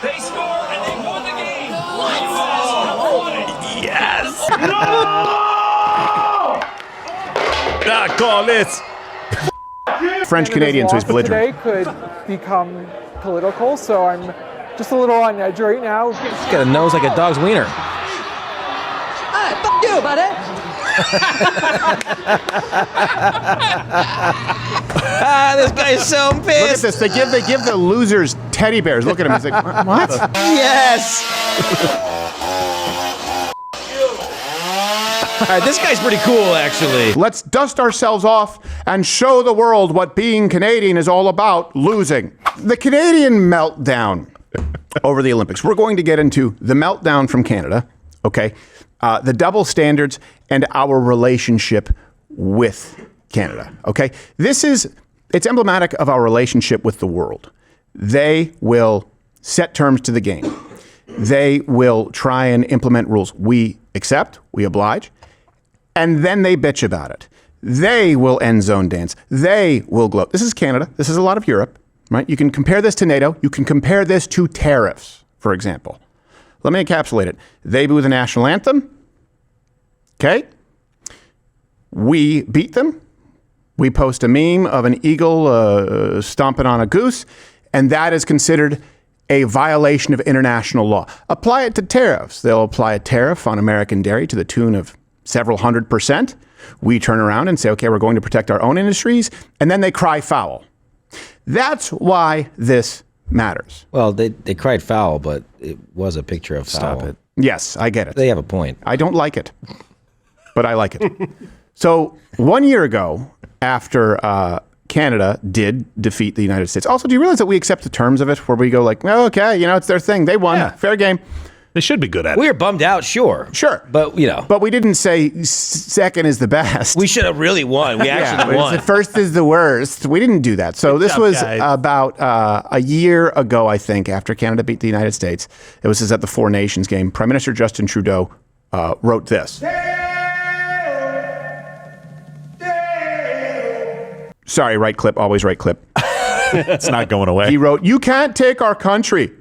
They score and they won the game. Yes. Ah, call this. French Canadian, so he's belligerent. Today could become political, so I'm just a little on edge right now. He's got a nose like a dog's wiener. Hey, fuck you, buddy. This guy's so pissed. Look at this. They give the losers teddy bears. Look at him. He's like, what? Yes. All right, this guy's pretty cool, actually. Let's dust ourselves off and show the world what being Canadian is all about, losing. The Canadian meltdown over the Olympics. We're going to get into the meltdown from Canada, okay? The double standards and our relationship with Canada, okay? It's emblematic of our relationship with the world. They will set terms to the game. They will try and implement rules. We accept, we oblige, and then they bitch about it. They will end zone dance. They will gloat. This is Canada. This is a lot of Europe, right? You can compare this to NATO. You can compare this to tariffs, for example. Let me encapsulate it. They boo the national anthem. Okay. We beat them. We post a meme of an eagle stomping on a goose, and that is considered a violation of international law. Apply it to tariffs. They'll apply a tariff on American dairy to the tune of several 100%. We turn around and say, okay, we're going to protect our own industries, and then they cry foul. That's why this matters. Well, they cried foul, but it was a picture of foul. Stop it. Yes, I get it. They have a point. I don't like it, but I like it. So 1 year ago, after Canada did defeat the United States. Also, do you realize that we accept the terms of it where we go like, oh, okay, it's their thing. They won. Yeah. Fair game. They should be good at it. We were bummed out, sure. Sure. But, But we didn't say second is the best. we should have really won. We actually won. The first is the worst. We didn't do that. So this job, was guys. about a year ago, I think, after Canada beat the United States. It was at the Four Nations game. Prime Minister Justin Trudeau wrote this. Sorry, right clip, always right clip. It's not going away. He wrote, "You can't take our country,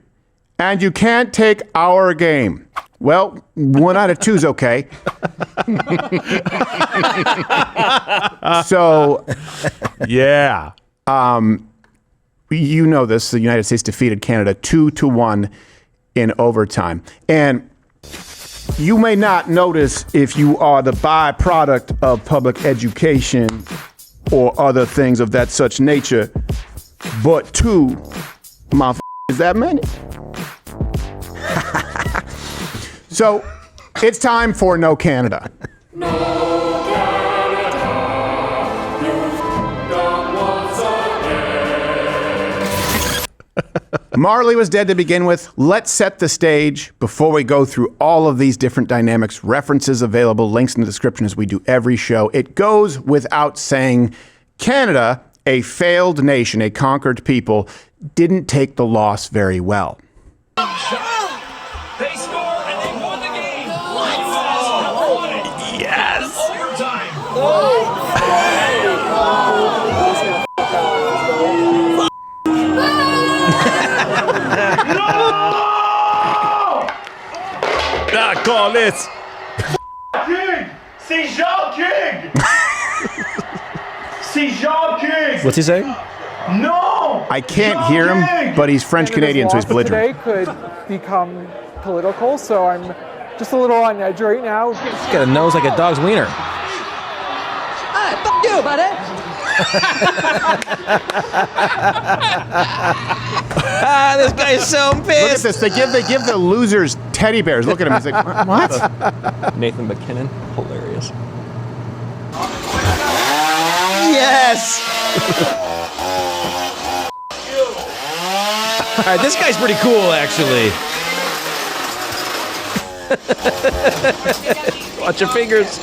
and you can't take our game." Well, 1 out of 2 is okay. So, Yeah. you know this, the United States defeated Canada 2-1 in overtime. And you may not notice if you are the byproduct of public education or other things of that such nature, but 2, is that many? So it's time for No Canada. Marley was dead to begin with. Let's set the stage before we go through all of these different dynamics. References available, links in the description as we do every show. It goes without saying, Canada, a failed nation, a conquered people, didn't take the loss very well. They score and they won the game. Yes. Overtime. Ah, call this. King! C'est Jean King! C'est Jean King! What's he saying? No! I can't hear him, but he's French Canadian, so he's belligerent. Today could become political, so I'm just a little on edge right now. He's got a nose like a dog's wiener. Hey, fuck you, buddy. This guy's so Look at pissed. this. They give the losers teddy bears. Look at him. He's like, what? Nathan McKinnon, hilarious. Yes. All right, this guy's pretty cool, actually. Watch your fingers.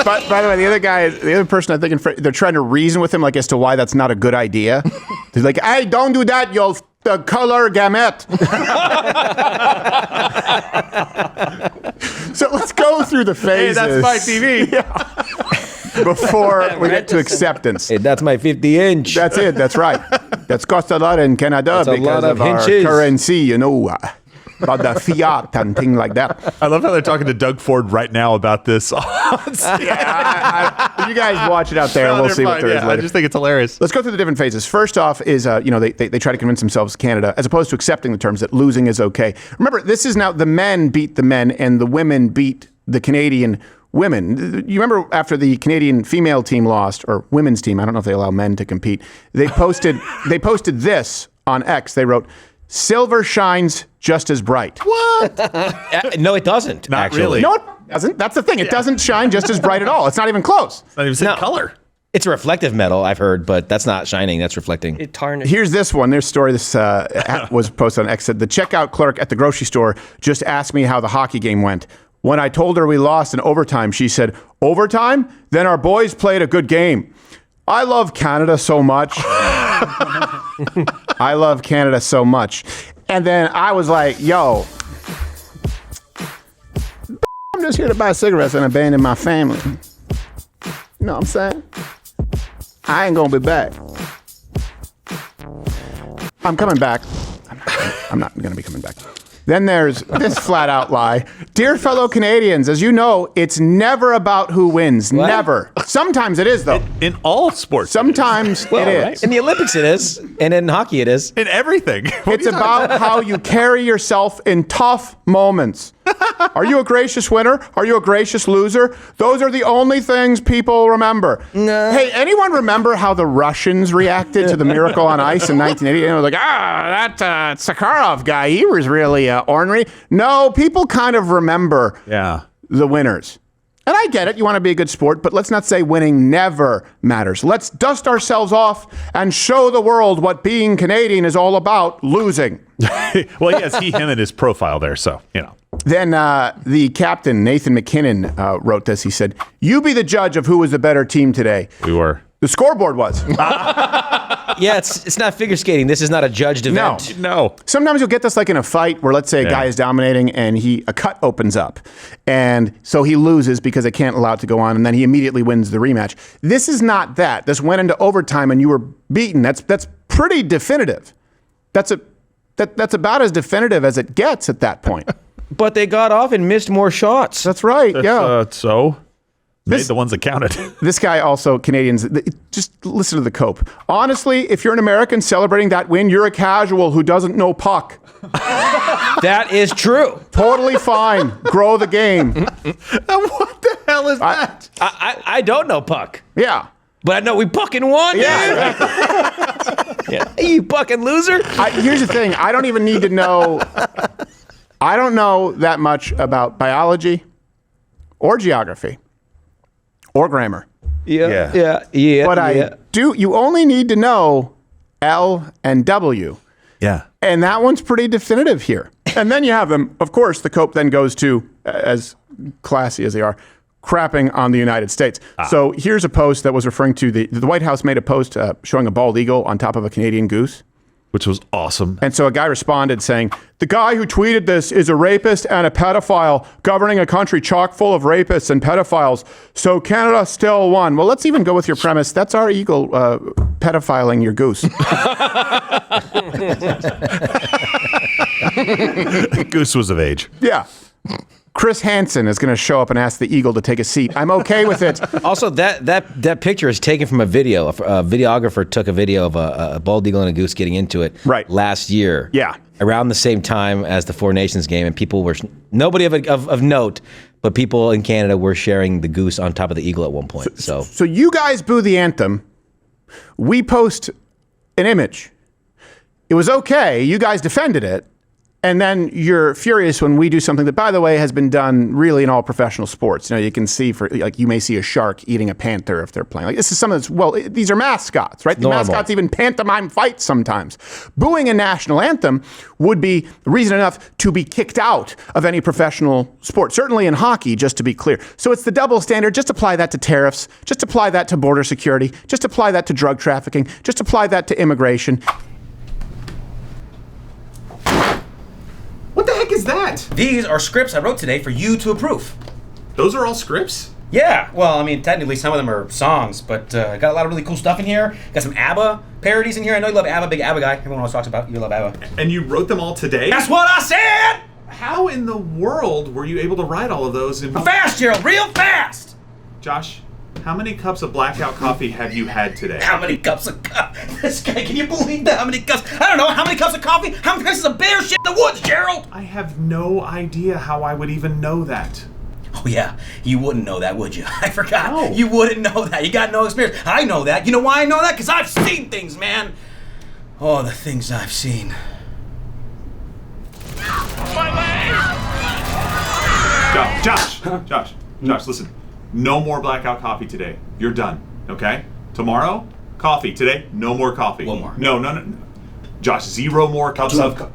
But by the way, the other person I think they're trying to reason with him like as to why that's not a good idea. They're like, hey, don't do that, you'll color gamete. So let's go through the phases. Hey, that's my TV. Before we get to acceptance. Hey, that's my 50-inch. That's it. That's right. It's cost a lot in Canada It's a because lot of of our hinges. currency, you know, about the fiat and thing like that. I love how they're talking to Doug Ford right now about this. You guys watch it out there, and we'll see what there is I later. just think it's hilarious. Let's go through the different phases. First off is, they try to convince themselves, Canada, as opposed to accepting the terms that losing is okay. Remember, this is now the men beat the men and the women beat the Canadian women. You remember after the Canadian female team lost, or women's team, I don't know if they allow men to compete, they posted this on X. They wrote, "Silver shines just as bright." No, it doesn't. Not actually. really. No, it doesn't. That's the thing. It doesn't shine just as bright at all. It's not even close. It's not even the same color. It's a reflective metal, I've heard, but that's not shining. That's reflecting. It tarnished. Here's this one. There's a story. This was posted on X. Said the checkout clerk at the grocery store just asked me how the hockey game went. When I told her we lost in overtime, she said, "Overtime? Then our boys played a good game." I love Canada so much. I love Canada so much. And then I was like, yo, I'm just here to buy cigarettes and abandon my family. You know what I'm saying? I ain't gonna be back. I'm coming back. I'm not gonna be coming back. Then there's this flat out lie. Dear fellow Canadians, as you know, it's never about who wins. What? Never. Sometimes it is, though. In all sports. Sometimes it is. Right. In the Olympics it is, and in hockey it is. In everything. It's about how you carry yourself in tough moments. Are you a gracious winner? Are you a gracious loser? Those are the only things people remember. No. Hey, anyone remember how the Russians reacted to the Miracle on Ice in 1980? It was like, that Sakharov guy, he was really ornery. No, people kind of remember the winners. And I get it, you want to be a good sport, but let's not say winning never matters. Let's dust ourselves off and show the world what being Canadian is all about, losing. Well, he has him in his profile there, so, you know. Then the captain, Nathan McKinnon, wrote this. He said, "You be the judge of who was the better team today." We were. The scoreboard was. Yeah, it's not figure skating. This is not a judged event. No. Sometimes you'll get this like in a fight where, let's say, a guy is dominating and a cut opens up. And so he loses because they can't allow it to go on, and then he immediately wins the rematch. This is not that. This went into overtime and you were beaten. That's pretty definitive. That's about as definitive as it gets at that point. But they got off and missed more shots. That's right. Yeah. So made the ones that counted. This guy also, Canadians, just listen to the cope. Honestly, if you're an American celebrating that win, you're a casual who doesn't know puck. That is true. Totally fine. Grow the game. What the hell is that? I don't know puck, Yeah. but I know we fucking won. Yeah. Yeah. You fucking loser. Here's the thing. I don't even need to know. I don't know that much about biology or geography or grammar. Yeah. But I do. You only need to know L and W. Yeah. And that one's pretty definitive here. And then you have them, of course, the cope then goes to, as classy as they are, crapping on the United States. So here's a post that was referring to the White House made a post showing a bald eagle on top of a Canadian goose. Which was awesome. And so a guy responded saying, "The guy who tweeted this is a rapist and a pedophile governing a country chock full of rapists and pedophiles. So Canada still won." Well, let's even go with your premise. That's our eagle pedophiling your goose. Goose was of age. Yeah. Chris Hansen is going to show up and ask the eagle to take a seat. I'm okay with it. Also, that picture is taken from a video. A videographer took a video of a bald eagle and a goose getting into it last year. Yeah. Around the same time as the Four Nations game, and people were nobody of note, but people in Canada were sharing the goose on top of the eagle at one point. So you guys boo the anthem. We post an image. It was okay. You guys defended it. And then you're furious when we do something that, by the way, has been done really in all professional sports. You know, you can see you may see a shark eating a panther if they're playing. Like, this is something that's, these are mascots, right? The mascots even pantomime fights sometimes. Booing a national anthem would be reason enough to be kicked out of any professional sport, certainly in hockey, just to be clear. So it's the double standard. Just apply that to tariffs. Just apply that to border security. Just apply that to drug trafficking. Just apply that to immigration. What the heck is that? these are scripts I wrote today for you to approve. Those are all scripts? Yeah, well, I mean, technically some of them are songs, but got a lot of really cool stuff in here. Got some ABBA parodies in here. I know you love ABBA, big ABBA guy. Everyone always talks about you love ABBA. And you wrote them all today? That's what I said! How in the world were you able to write all of those? Fast, Gerald, real fast! Josh, how many cups of Blackout Coffee have you had today? How many cups of coffee? This guy, can you believe that? How many cups? I don't know. How many cups of coffee? How many pieces of bear shit in the woods, Gerald? I have no idea how I would even know that. Oh, yeah. You wouldn't know that, would you? I forgot. No. You wouldn't know that. You got no experience. I know that. You know why I know that? Because I've seen things, man. Oh, the things I've seen. Josh, listen. No more Blackout Coffee today. You're done, okay? Tomorrow, coffee. Today, no more coffee. One more. No. Josh, 0 more cups of...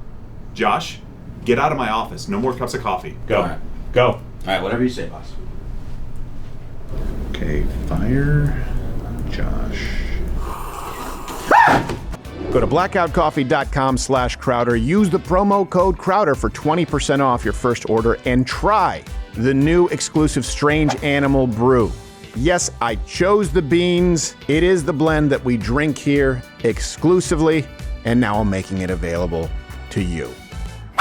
Josh, get out of my office. No more cups of coffee. Go. All right. Go. All right, whatever you say, boss. Okay, fire Josh. Go to blackoutcoffee.com/Crowder. Use the promo code Crowder for 20% off your first order and try the new exclusive Strange Animal Brew. Yes, I chose the beans. It is the blend that we drink here exclusively, and now I'm making it available to you.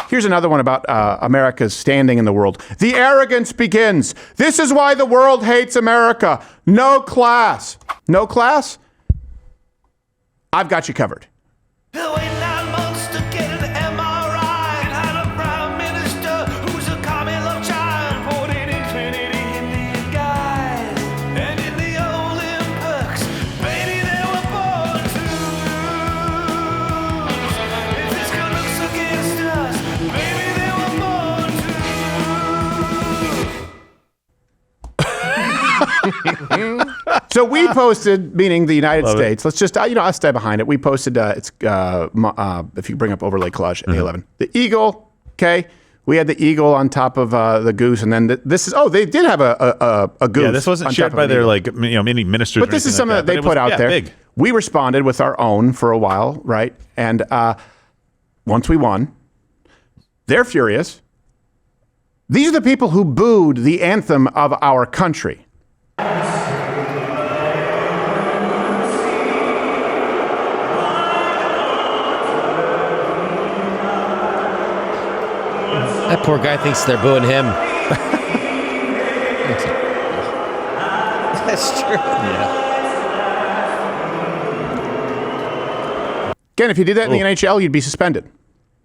Here's another one about America's standing in the world. The arrogance begins. This is why the world hates America. No class. No class? I've got you covered. So we posted, meaning the United States. Let's just, I'll stay behind it. We posted, if you bring up overlay collage, A11. The eagle, okay? We had the eagle on top of the goose, and then this is, they did have a goose. Yeah, this wasn't shared by their, many ministers. But this is something that they put out there. Big. We responded with our own for a while, right? And once we won, they're furious. These are the people who booed the anthem of our country. That poor guy thinks they're booing him. That's true. Yeah. Again, if you did that in the NHL, you'd be suspended.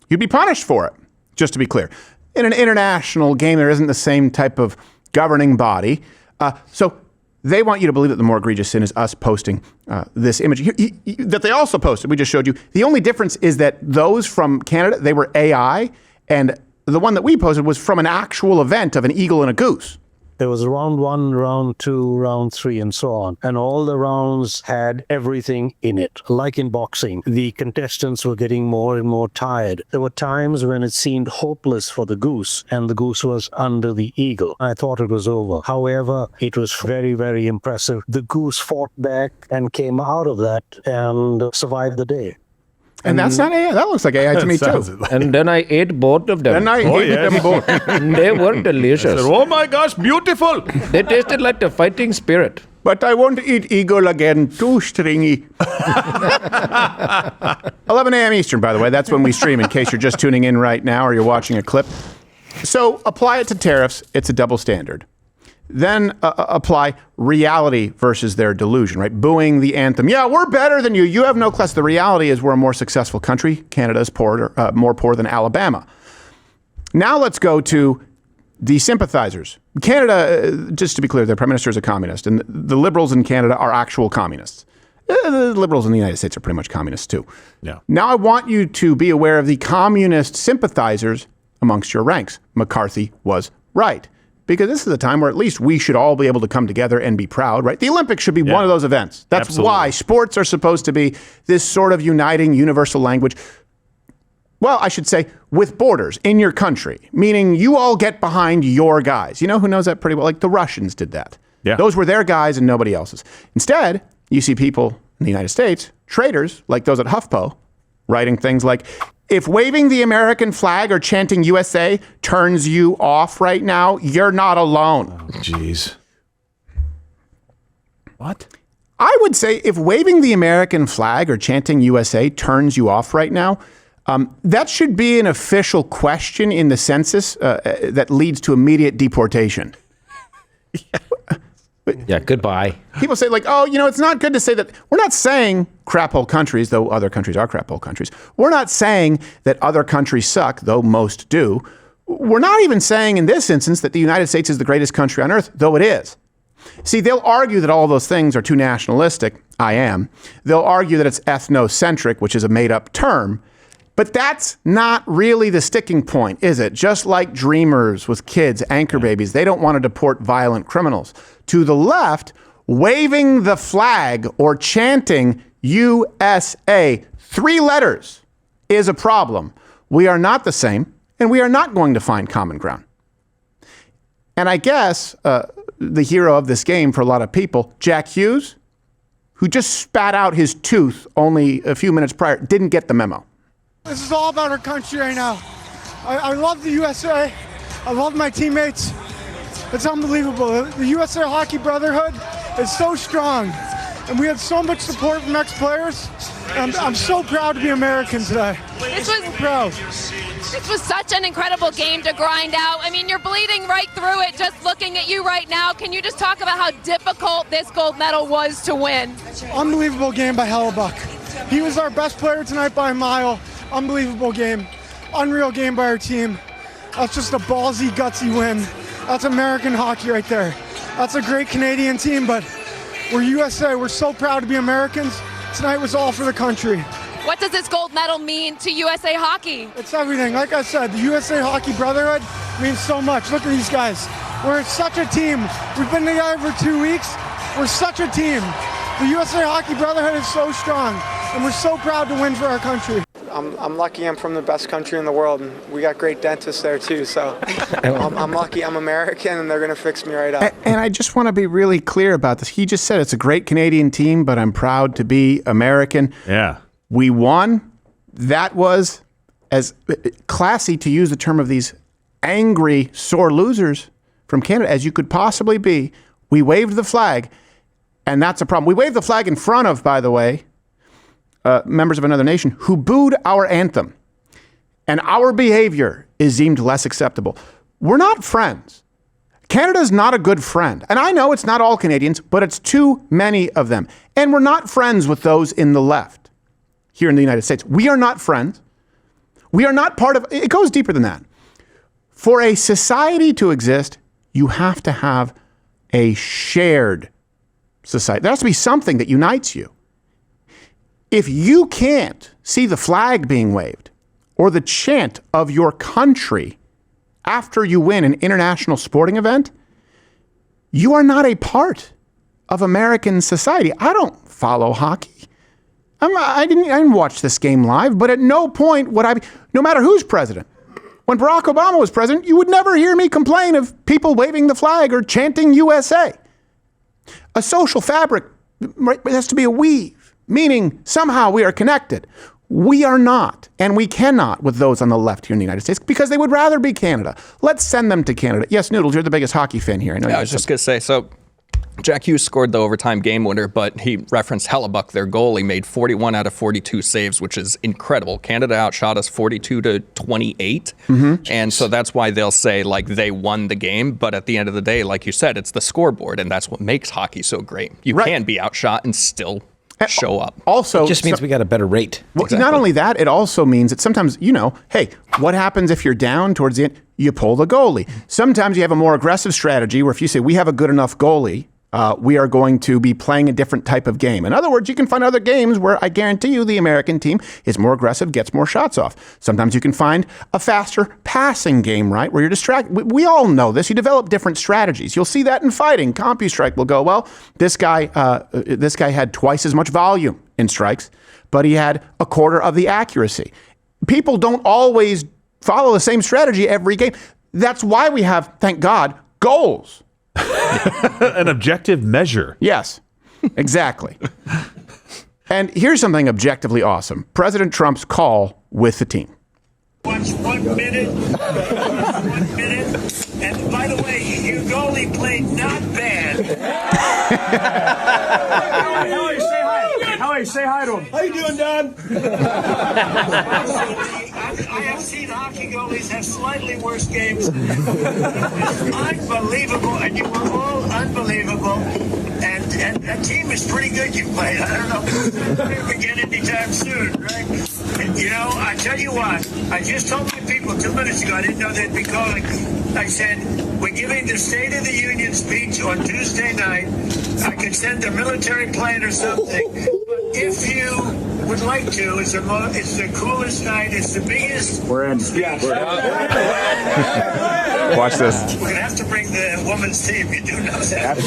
You'd be punished for it, just to be clear. In an international game, there isn't the same type of governing body. So they want you to believe that the more egregious sin is us posting this image that they also posted. We just showed you. The only difference is that those from Canada, they were AI, and the one that we posted was from an actual event of an eagle and a goose. There was round 1, round 2, round 3, and so on. And all the rounds had everything in it. Like in boxing, the contestants were getting more and more tired. There were times when it seemed hopeless for the goose, and the goose was under the eagle. I thought it was over. However, it was very, very impressive. The goose fought back and came out of that and survived the day. And that's not AI. That looks like AI to me, too. And then I ate both of them. And I ate them both. And they were delicious. Oh my gosh, beautiful! They tasted like the fighting spirit. But I won't eat eagle again. Too stringy. 11 a.m. Eastern, by the way. That's when we stream, in case you're just tuning in right now or you're watching a clip. So apply it to tariffs. It's a double standard. Then apply reality versus their delusion, right? Booing the anthem. Yeah, we're better than you. You have no class. The reality is we're a more successful country. Canada is more poor than Alabama. Now let's go to the sympathizers. Canada, just to be clear, their prime minister is a communist, and the liberals in Canada are actual communists. The liberals in the United States are pretty much communists too. Yeah. Now I want you to be aware of the communist sympathizers amongst your ranks. McCarthy was right. Because this is a time where at least we should all be able to come together and be proud, right? The Olympics should be one of those events. That's Absolutely. why sports are supposed to be this sort of uniting universal language. Well, I should say with borders in your country, meaning you all get behind your guys. You know who knows that pretty well? Like the Russians did that. Yeah. Those were their guys and nobody else's. Instead, you see people in the United States, traitors like those at HuffPo, writing things like, if waving the American flag or chanting USA turns you off right now, you're not alone. Jeez. What? I would say if waving the American flag or chanting USA turns you off right now, that should be an official question in the census that leads to immediate deportation. Yeah, goodbye. People say like, oh, it's not good to say that. We're not saying crap hole countries, though other countries are crap hole countries. We're not saying that other countries suck, though most do. We're not even saying in this instance that the United States is the greatest country on earth, though it is. See, they'll argue that all those things are too nationalistic. I am. They'll argue that it's ethnocentric, which is a made-up term. But that's not really the sticking point, is it? Just like dreamers with kids, anchor babies, they don't want to deport violent criminals. To the left, waving the flag or chanting USA, 3 letters, is a problem. We are not the same, and we are not going to find common ground. And I guess the hero of this game for a lot of people, Jack Hughes, who just spat out his tooth only a few minutes prior, didn't get the memo. This is all about our country right now. I love the USA. I love my teammates. It's unbelievable. The USA Hockey Brotherhood is so strong, and we had so much support from ex-players. I'm so proud to be American today. This was such an incredible game to grind out. I mean, you're bleeding right through it just looking at you right now. Can you just talk about how difficult this gold medal was to win? Unbelievable game by Hellebuck. He was our best player tonight by a mile. Unbelievable game. Unreal game by our team. That's just a ballsy, gutsy win. That's American hockey right there. That's a great Canadian team, but we're USA. We're so proud to be Americans. Tonight was all for the country. What does this gold medal mean to USA Hockey? It's everything. Like I said, the USA Hockey Brotherhood means so much. Look at these guys. We're such a team. We've been together for 2 weeks. We're such a team. The USA Hockey Brotherhood is so strong, and we're so proud to win for our country. I'm lucky I'm from the best country in the world, and we got great dentists there too, so I'm lucky I'm American, and they're going to fix me right up. And I just want to be really clear about this. He just said it's a great Canadian team, but I'm proud to be American. Yeah. We won. That was as classy, to use the term of these angry, sore losers from Canada, as you could possibly be. We waved the flag, and that's a problem. We waved the flag in front of, by the way, members of another nation who booed our anthem. And our behavior is deemed less acceptable. We're not friends. Canada is not a good friend. And I know it's not all Canadians, but it's too many of them. And we're not friends with those in the left here in the United States. We are not friends. We are not part of, it goes deeper than that. For a society to exist, you have to have a shared society. There has to be something that unites you. If you can't see the flag being waved or the chant of your country after you win an international sporting event, you are not a part of American society. I don't follow hockey. I didn't watch this game live, but at no point would I be, no matter who's president. When Barack Obama was president, you would never hear me complain of people waving the flag or chanting USA. A social fabric has to be a weave. Meaning somehow we are connected. We are not, and we cannot with those on the left here in the United States because they would rather be Canada. Let's send them to Canada. Yes, Noodles, you're the biggest hockey fan here. I know. I was just going to say, so Jack Hughes scored the overtime game winner, but he referenced Hellebuck, their goalie, made 41 out of 42 saves, which is incredible. Canada outshot us 42-28, and so that's why they'll say, like, they won the game, but at the end of the day, like you said, it's the scoreboard, and that's what makes hockey so great. You can be outshot and still show up. Also, it just means we got a better rate. Well, Exactly. Not only that, it also means that sometimes, hey, what happens if you're down towards the end? You pull the goalie. Sometimes you have a more aggressive strategy where if you say, we have a good enough goalie, we are going to be playing a different type of game. In other words, you can find other games where I guarantee you the American team is more aggressive, gets more shots off. Sometimes you can find a faster passing game, right, where you're distracted. We all know this. You develop different strategies. You'll see that in fighting. CompuStrike will go, well, this guy had twice as much volume in strikes, but he had a quarter of the accuracy. People don't always follow the same strategy every game. That's why we have, thank God, goals. An objective measure. Yes, exactly. And here's something objectively awesome. President Trump's call with the team. Watch 1 minute. 1 minute. And by the way, your goalie played not bad. Howie, say hi. Howie, say hi to him. How you doing, Don? I have seen hockey goalies have slightly worse games. Unbelievable, and you were all unbelievable. And that team is pretty good you played. I don't know if it's going to begin anytime soon, right? And, you know, I tell you what, I just told my people 2 minutes ago, I didn't know they'd be calling. I said, we're giving the State of the Union speech on Tuesday night. I could send a military plane or something. But if you would like to, it's the coolest night. It's the biggest. We're in. Speech. Watch this. We're going to have to bring the women's team. You do know that.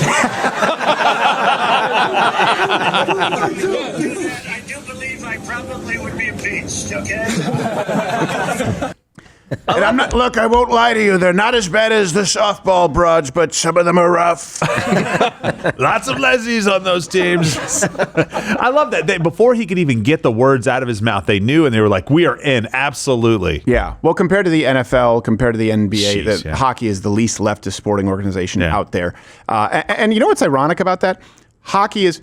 I do believe I probably would be impeached, okay? And I'm not. Look, I won't lie to you. They're not as bad as the softball broads, but some of them are rough. Lots of lesbies on those teams. I love that. Before he could even get the words out of his mouth, they knew, and they were like, "We are in, absolutely." Yeah. Well, compared to the NFL, compared to the NBA, Jeez, that hockey is the least leftist sporting organization out there. And you know what's ironic about that? Hockey is.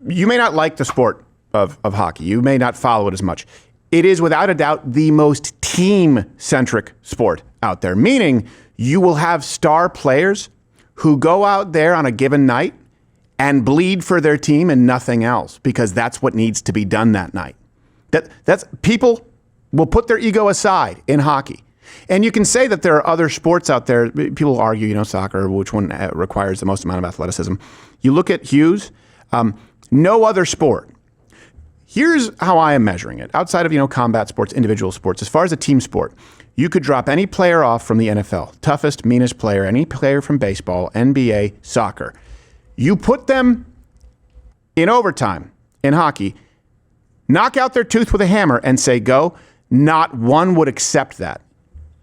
You may not like the sport of hockey. You may not follow it as much. It is without a doubt the most team-centric sport out there, meaning you will have star players who go out there on a given night and bleed for their team and nothing else, because that's what needs to be done that night. That's people will put their ego aside in hockey. And you can say that there are other sports out there. People argue, you know, soccer, which one requires the most amount of athleticism. You look at Hughes, no other sport. Here's how I am measuring it. Outside of, combat sports, individual sports, as far as a team sport, you could drop any player off from the NFL, toughest, meanest player, any player from baseball, NBA, soccer. You put them in overtime in hockey, knock out their tooth with a hammer and say, go. Not one would accept that.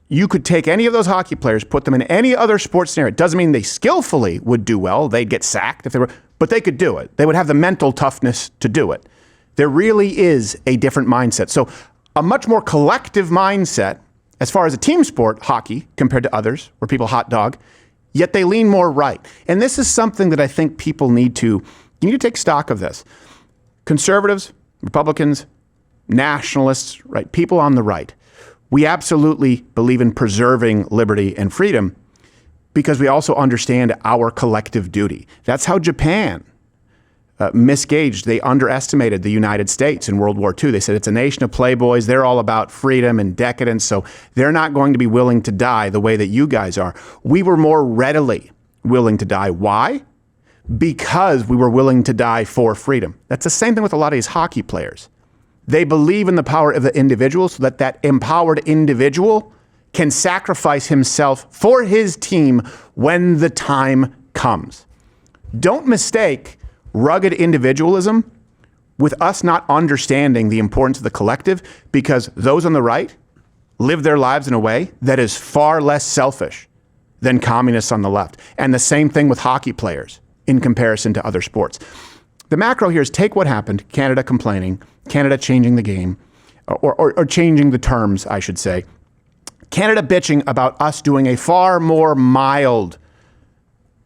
You could take any of those hockey players, put them in any other sports scenario. It doesn't mean they skillfully would do well. They'd get sacked if they were, but they could do it. They would have the mental toughness to do it. There really is a different mindset. So a much more collective mindset as far as a team sport, hockey, compared to others where people hot dog, yet they lean more right. And this is something that I think people need to take stock of this. Conservatives, Republicans, nationalists, right? People on the right. We absolutely believe in preserving liberty and freedom because we also understand our collective duty. That's how Japan misgauged. They underestimated the United States in World War II. They said it's a nation of playboys. They're all about freedom and decadence, so they're not going to be willing to die the way that you guys are. We were more readily willing to die. Why? Because we were willing to die for freedom. That's the same thing with a lot of these hockey players. They believe in the power of the individual so that that empowered individual can sacrifice himself for his team when the time comes. Don't mistake rugged individualism with us not understanding the importance of the collective, because those on the right live their lives in a way that is far less selfish than communists on the left. And the same thing with hockey players in comparison to other sports. The macro here is take what happened, Canada complaining, Canada changing the game, or changing the terms, I should say. Canada bitching about us doing a far more mild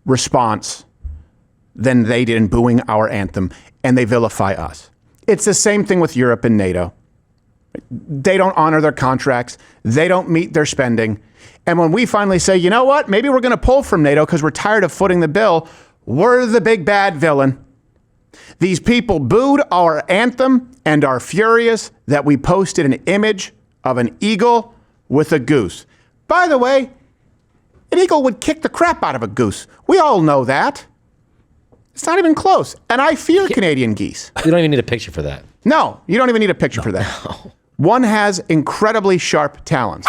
response than they did in booing our anthem, and they vilify us. It's the same thing with Europe and NATO. They don't honor their contracts. They don't meet their spending. And when we finally say, you know what, maybe we're going to pull from NATO because we're tired of footing the bill, we're the big bad villain. These people booed our anthem and are furious that we posted an image of an eagle with a goose. By the way, an eagle would kick the crap out of a goose. We all know that. It's not even close. And I fear Canadian geese. You don't even need a picture for that. No, you don't even need a picture for that. No. One has incredibly sharp talons.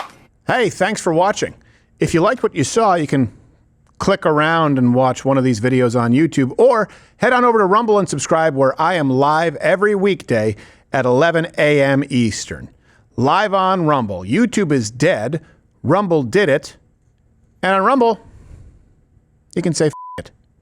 Hey, thanks for watching. If you liked what you saw, you can click around and watch one of these videos on YouTube, or head on over to Rumble and subscribe, where I am live every weekday at 11 a.m. Eastern. Live on Rumble. YouTube is dead. Rumble did it. And on Rumble, you can say